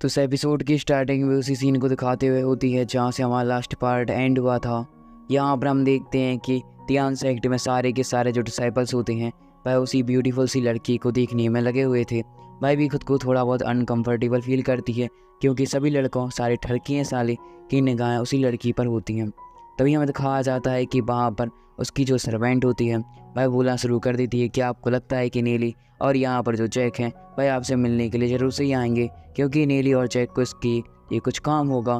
तो इस एपिसोड की स्टार्टिंग में उसी सीन को दिखाते हुए होती है जहाँ से हमारा लास्ट पार्ट एंड हुआ था। यहाँ पर हम देखते हैं कि ध्यान सेक्ट में सारे के सारे जो डिसाइपल्स होते हैं वह उसी ब्यूटीफुल सी लड़की को देखने में लगे हुए थे। वह भी खुद को थोड़ा बहुत अनकंफर्टेबल फील करती है क्योंकि सभी लड़कों सारे ठरकियाँ साले की निगाहें उसी लड़की पर होती हैं। तभी हमें दिखाया जाता है कि वहाँ पर उसकी जो सर्वेंट होती है वह बोलना शुरू कर देती है कि आपको लगता है कि नेली और यहाँ पर जो जैक हैं वह आपसे मिलने के लिए ज़रूर से ही आएंगे क्योंकि नेली और जैक को इसकी ये कुछ काम होगा।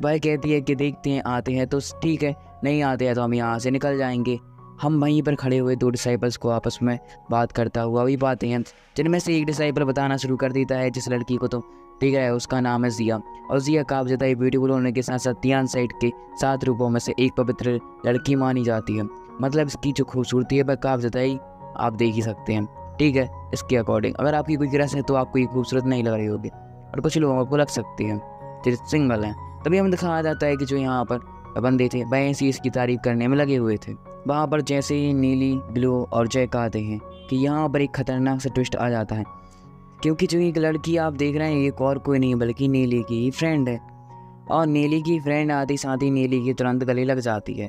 वह कहती है कि देखते हैं, आते हैं तो ठीक है, नहीं आते हैं तो हम यहाँ से निकल जाएंगे। हम वहीं पर खड़े हुए दो डिसाइपल्स को आपस में बात करता हुआ भी पाते हैं, जिनमें से एक डिसाइपल बताना शुरू कर देता है जिस लड़की को तो ठीक है उसका नाम है जिया। और जिया काफ़ी ही ब्यूटीफुल होने के साथ साथ तियान साइड के 7 रूपों में से एक पवित्र लड़की मानी जाती है। मतलब इसकी जो खूबसूरती है वह काफ़ी ही आप देख ही सकते हैं। ठीक है, इसके अकॉर्डिंग अगर आपकी कोई क्रश है तो आपको ये खूबसूरत नहीं लग रही होगी और कुछ लोगों को लग सकती है जो सिंगल हैं। तभी हमें दिखाया जाता है कि जो यहाँ पर बंदे थे वह ऐसी इसकी तारीफ करने में लगे हुए थे। वहाँ पर जैसे ही नीली, ब्लू और जैक आते हैं कि यहाँ पर एक खतरनाक सा ट्विस्ट आ जाता है क्योंकि जो एक लड़की आप देख रहे हैं एक और कोई नहीं बल्कि नीली की ही फ्रेंड है। और नीली की फ्रेंड आती साथ ही नीली की तुरंत गले लग जाती है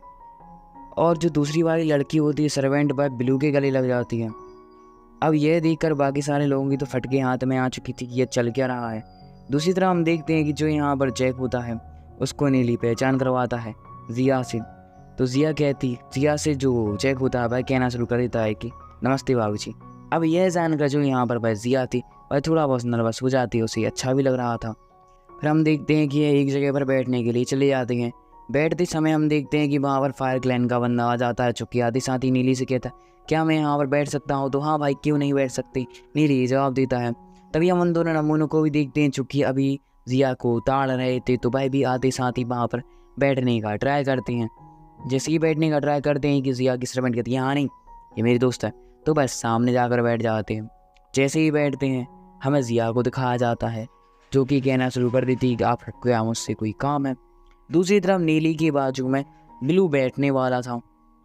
और जो दूसरी वाली लड़की होती है सर्वेंट वह ब्लू के गले लग जाती है। अब यह देखकर बाकी सारे लोगों की तो फटके हाथ में आ चुकी थी कि यह चल क्या रहा है। दूसरी तरफ हम देखते हैं कि जो यहाँ पर जैक होता है उसको नीली पहचान करवाता है जिया से। तो जिया से जो जैक होता है वह कहना शुरू कर देता है कि नमस्ते बाबूजी। अब यह जानकर जो यहाँ पर वह जिया थी वह थोड़ा बहुत नर्वस हो जाती है, उसे अच्छा भी लग रहा था। फिर हम देखते हैं कि ये एक जगह पर बैठने के लिए चले जाते हैं। बैठते समय हम देखते हैं कि वहाँ पर फायर क्लैन का बंदा आ जाता है, चुपके आते साथ ही नीली से कहता है क्या मैं यहाँ पर बैठ सकता हूँ। तो हाँ भाई क्यों नहीं बैठ सकती, नीली जवाब देता है। तभी हम उन दोनों नमूनों को भी देखते हैं चूँकि अभी जिया को ताड़ रहे थे तो भाई भी आते साथ ही वहाँ पर बैठने का ट्राई करते हैं। जैसे ही बैठने का ट्राई करते हैं कि जिया की सर्वेंट कहती है हाँ नहीं ये मेरी दोस्त है, तो बस सामने जाकर बैठ जाते हैं। जैसे ही बैठते हैं हमें जिया को दिखाया जाता है जो कि कहना शुरू कर देती है कि आप क्या मुझसे कोई काम है। दूसरी तरफ नीली के बाजू में ब्लू बैठने वाला था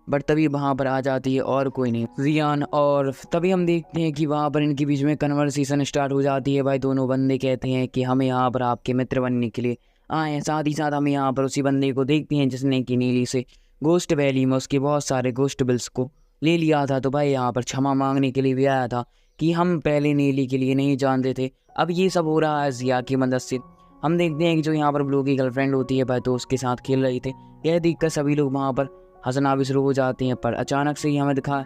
बट तभी वहाँ पर आ जाती है और कोई नहीं जियान। और तभी हम देखते हैं कि वहाँ पर इनके बीच में कन्वर्सेशन स्टार्ट हो जाती है। भाई दोनों बंदे कहते हैं कि हमें यहाँ पर आपके मित्र बनने के लिए आए हैं। साथ ही साथ हम यहाँ पर उसी बंदे को देखते हैं जिसने कि नीली से गोस्ट वैली में उसके बहुत सारे गोस्ट बिल्स को ले लिया था। तो भाई यहाँ पर क्षमा मांगने के लिए भी आया था कि हम पहले नीली के लिए नहीं जानते थे, अब ये सब हो रहा है जिया की मदद से। हम देखते हैं कि जो यहाँ पर ब्लू की गर्लफ्रेंड होती है भाई तो उसके साथ खेल रही थी। यह देखकर सभी लोग वहाँ पर हंसना भी शुरू हो जाते हैं। पर अचानक से ही हमें दिखा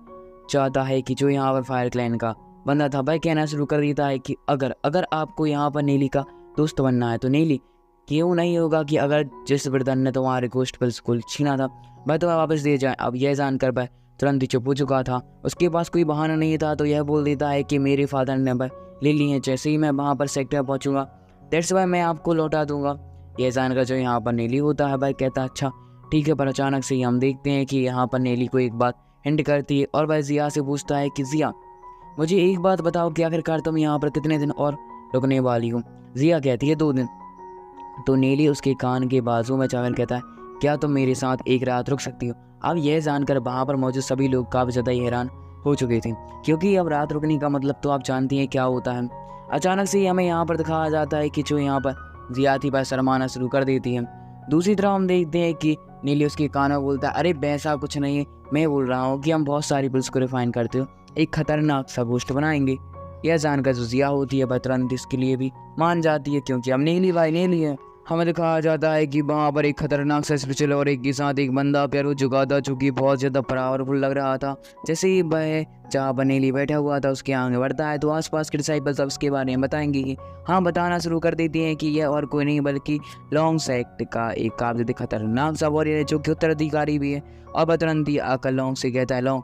चाहता है कि जो यहाँ पर फायर क्लैन का बंदा था भाई कहना शुरू कर देता है कि अगर आपको यहाँ पर नीली का दोस्त बनना है तो नीली क्यों नहीं होगा कि अगर जिस बर्दन ने तुम्हारे गोस्ट पिल्स को छीना था भाई तो वापस दे जाए। अब यह जानकर भाई तुरंत ही चुप हो चुका था, उसके पास कोई बहाना नहीं था तो यह बोल देता है कि मेरे फादर ने भाई ले ली है, जैसे ही मैं वहाँ पर सेक्टर पहुँचूँगा दैट्स वाई मैं आपको लौटा दूंगा। यह जानकर जो यहाँ पर नीली होता है भाई कहता अच्छा ठीक है। पर अचानक से ही हम देखते हैं कि यहाँ पर नीली को एक बात हिंट करती है और भाई जिया से पूछता है कि जिया मुझे एक बात बताओ कि आखिरकार तुम यहाँ पर कितने दिन और रुकने वाली हो। जिया कहती है 2 दिन। तो नीली उसके कान के बाजू में चावल कहता है क्या तुम मेरे साथ एक रात रुक सकती हो। अब यह जानकर वहाँ पर मौजूद सभी लोग काफ़ी ज़्यादा हैरान हो चुके थे क्योंकि अब रात रुकने का मतलब तो आप जानती हैं क्या होता है। अचानक से ही हमें यहाँ पर दिखाया जाता है कि जो यहाँ पर जिया थी वह शर्माना शुरू कर देती है। दूसरी तरफ हम देखते हैं कि नीली उसके कानों में बोलता है अरे वैसा कुछ नहीं है, मैं बोल रहा हूँ कि हम बहुत सारी पुलिस को रिफाइन करते हो एक खतरनाक सा गोश्त बनाएंगे। यह जानकर जो जिया होती है वह तुरंत इसके लिए भी मान जाती है क्योंकि हम नीली भाई नीली है। हमें दिखाया जाता है कि वहाँ पर एक खतरनाक सा स्पेशल और एक के साथ एक बंदा पैर हो चुका था जो कि बहुत ज़्यादा पावरफुल लग रहा था। जैसे ही वह जहाँ पर नीली बैठा हुआ था उसके आगे बढ़ता है तो आसपास के डिसाइपल्स अब उसके बारे में बताएंगे कि हाँ बताना शुरू कर देते हैं कि यह और कोई नहीं बल्कि लॉन्ग सेक्ट का एक काबिल खतरनाक सा वॉरियर है जो कि उत्तराधिकारी भी है। और तुरंत ही आकर लॉन्ग से कहता है लॉन्ग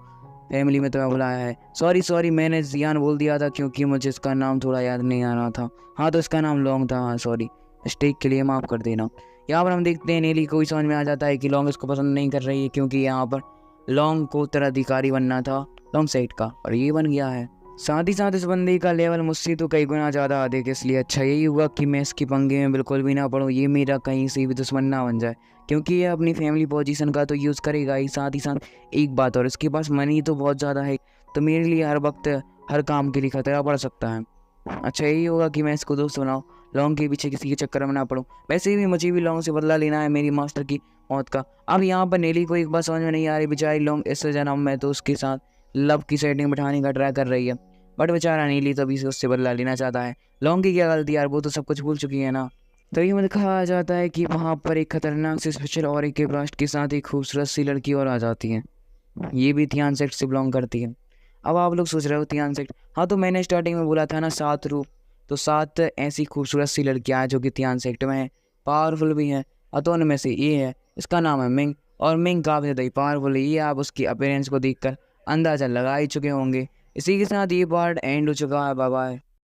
फैमिली में तुम्हें बुलाया है। सॉरी मैंने जियान बोल दिया था क्योंकि मुझे इसका नाम थोड़ा याद नहीं आ रहा था। हाँ तो इसका नाम लॉन्ग था, हाँ सॉरी मिस्टेक के लिए माफ़ कर देना। यहाँ पर हम देखते हैं नीली को ही समझ में आ जाता है कि लॉन्ग इसको पसंद नहीं कर रही है क्योंकि यहाँ पर लॉन्ग को उत्तराधिकारी बनना था लॉन्ग साइड का और ये बन गया है। साथ ही साथ इस बंदे का लेवल मुझसे तो कई गुना ज़्यादा अधिक, इसलिए अच्छा यही हुआ कि मैं इसकी पंगे में बिल्कुल भी ना पड़ूँ, ये मेरा कहीं से भी दुश्मन ना बन जाए क्योंकि ये अपनी फैमिली पोजीशन का तो यूज़ करेगा ही। साथ ही साथ एक बात और, इसके पास मनी तो बहुत ज़्यादा है तो मेरे लिए हर वक्त हर काम के लिए खतरा पड़ सकता है। अच्छा यही होगा कि मैं इसको दोस्त बनाऊँ, लॉन्ग के पीछे किसी के चक्कर में ना पड़ूं। वैसे भी मुझे भी लॉन्ग से बदला लेना है मेरी मास्टर की मौत का। अब यहाँ पर नेली को एक बात समझ में नहीं आ रही, बेचारी लॉन्ग इस जन्म में तो उसके साथ लव की सेटिंग बिठाने का ट्राई कर रही है, बट बेचारा नेली तभी से उससे बदला लेना चाहता है। लॉन्ग की क्या गलती यार, वो तो सब कुछ भूल चुकी है ना। तभी मुझे कहा जाता है कि वहाँ पर एक खतरनाक से स्पेशल और एक ब्लास्ट के साथ एक खूबसूरत सी लड़की और आ जाती है। ये भी थियान सेक्ट से बिलोंग करती है। अब आप लोग सोच रहे हो थियान सेक्ट, हाँ तो मैंने स्टार्टिंग में बोला था ना 7 रूप, तो 7 ऐसी खूबसूरत सी लड़कियाँ हैं जो कि थियान सेक्ट में हैं, पावरफुल भी हैं। तो उनमें से ये है, इसका नाम है मिंग, और मिंग काफ़ी ज़्यादा ही पावरफुल है। ये आप उसकी अपीयरेंस को देखकर अंदाज़ा लगा ही चुके होंगे। इसी के साथ ये पार्ट एंड हो चुका है। Bye bye.